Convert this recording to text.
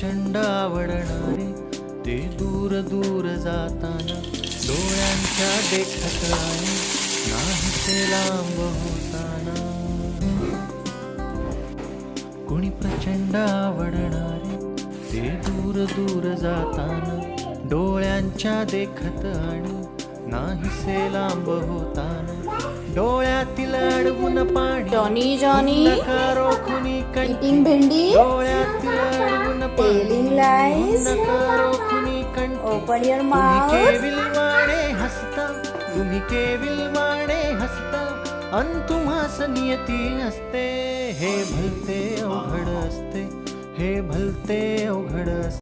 प्रचंड आवडणारे ते दूर दूर जाताना डोळ्यांच्या देखत आणि नाहीसे लांब होताना. कुणी प्रचंड आवडणारे ते दूर दूर जाताना डोळ्यांच्या देखत आणि नाहीसे लांब होताना. डोळ्यातील अडवून पाणी जॉनी जॉनी नका रोखुनी कंठी. इटिंग भेंडी डोळ्यातील अडवून टेलिंग लाईज नका रोखुनी कंठी. ओपन युअर तुम्ही माउथ केविलवाणे हसता, तुम्ही केविलवाणे हसता, अन तुम्हास नियती असते. हे भलते अवघड असते, हे भलते अवघड असते.